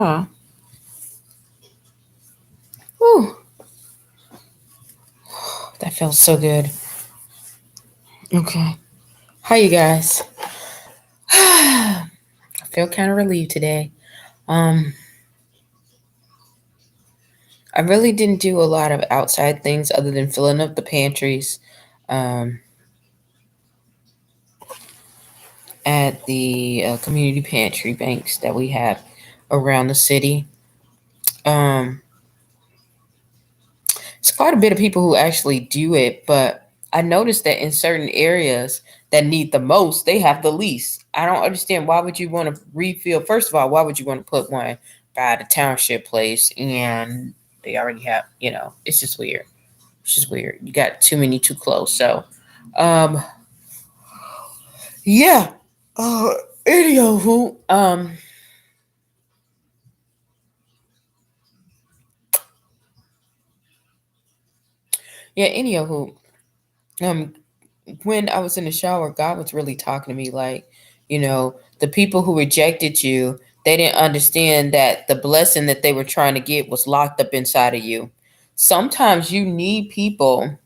Huh. Whew, that felt so good. Okay. How you guys? I feel kind of relieved today. Um, I really didn't do a lot of outside things other than filling up the pantries um, at the community pantry banks that we have around the city. Um, it's quite a bit of people who actually do it, but I noticed that in certain areas that need the most, they have the least. I don't understand why would you want to refill? First of all, why would you want to put one by the township place and they already have, it's just weird. It's just weird. You got too many too close. So, um, yeah. Uh, anywho, yeah, anywho, um, when I was in the shower, God was really talking to me like, the people who rejected you, they didn't understand that the blessing that they were trying to get was locked up inside of you. Sometimes you need people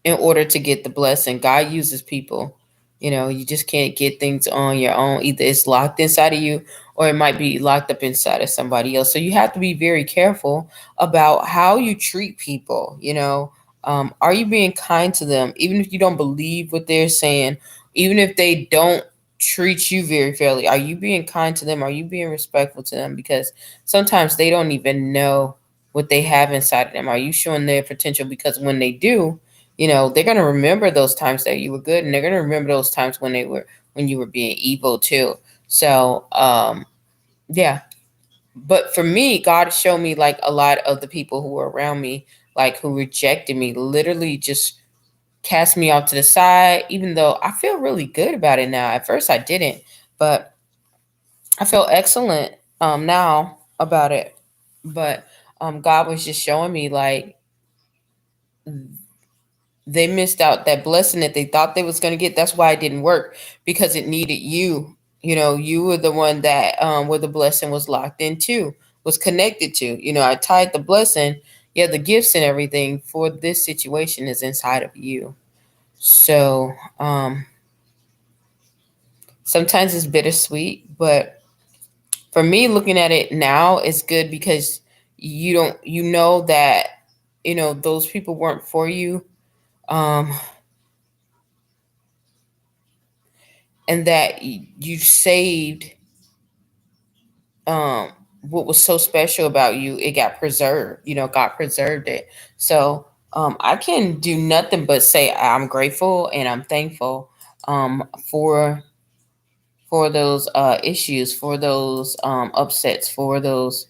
in order to get the blessing. God uses people. You just can't get things on your own. Either it's locked inside of you or it might be locked up inside of somebody else. So you have to be very careful about how you treat people. Are you being kind to them? Even if you don't believe what they're saying, even if they don't treat you very fairly, are you being kind to them? Are you being respectful to them? Because sometimes they don't even know what they have inside of them. Are you showing their potential? Because when they do, they're going to remember those times that you were good, and they're going to remember those times when you were being evil too. So yeah. But for me, God showed me like a lot of the people who were around me, like who rejected me, literally just cast me off to the side, even though I feel really good about it now. At first I didn't, but I feel excellent now about it. But God was just showing me like they missed out that blessing that they thought they was going to get. That's why it didn't work, because it needed you. You were the one that where the blessing was locked into, was connected to. I tied the blessing, yeah, the gifts and everything for this situation is inside of you. So sometimes it's bittersweet, but for me, looking at it now, it's good because you know that those people weren't for you. Um, and that you saved um what was so special about you. It got preserved. God preserved it. So I can do nothing but say I'm grateful and I'm thankful for those issues, for those upsets, for those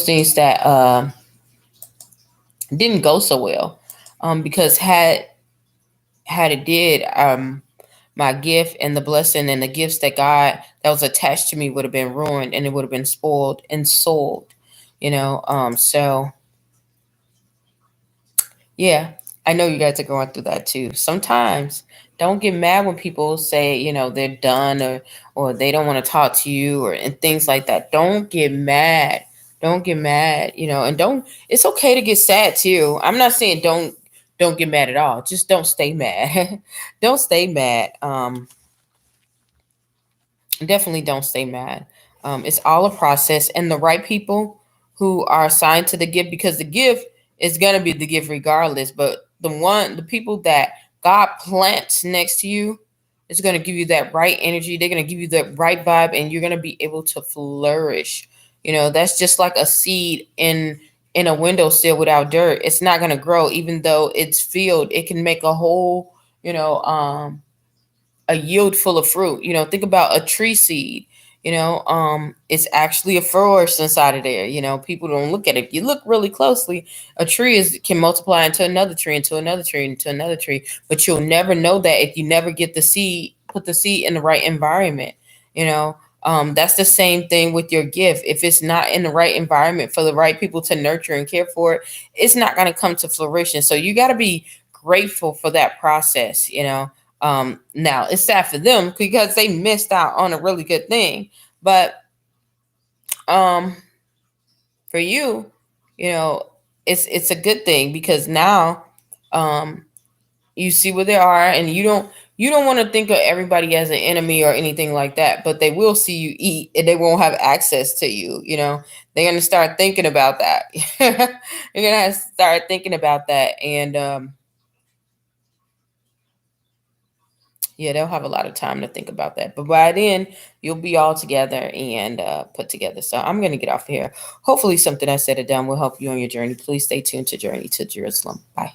things that didn't go so well, because had it did, my gift and the blessing and the gifts that was attached to me would have been ruined, and it would have been spoiled and sold. So yeah, I know you guys are going through that too. Sometimes don't get mad when people say, they're done, or they don't want to talk to you, or and things like that. Don't get mad. Don't get mad, and don't it's okay to get sad too. I'm not saying don't get mad at all. Just don't stay mad. Don't stay mad. Definitely don't stay mad. It's all a process, and the right people who are assigned to the gift, because the gift is gonna be the gift regardless. But the people that God plants next to you is gonna give you that right energy. They're gonna give you that right vibe, and you're gonna be able to flourish. That's just like a seed in a windowsill without dirt. It's not gonna grow, even though it's filled. It can make a whole, a yield full of fruit. Think about a tree seed. It's actually a forest inside of there. People don't look at it. If you look really closely, a tree can multiply into another tree, into another tree, into another tree. But you'll never know that if you never get the seed, put the seed in the right environment. That's the same thing with your gift. If it's not in the right environment for the right people to nurture and care for it, it's not going to come to fruition. So you got to be grateful for that process. Now it's sad for them because they missed out on a really good thing. But um, for you, you know, it's a good thing because now um, you see where they are, and you don't want to think of everybody as an enemy or anything like that, but they will see you eat and they won't have access to you. They're going to start thinking about that. You're going to start thinking about that. And yeah, they'll have a lot of time to think about that, but by then you'll be all together and put together. So I'm going to get off here. Hopefully something I said or done will help you on your journey. Please stay tuned to Journey to Jerusalem. Bye.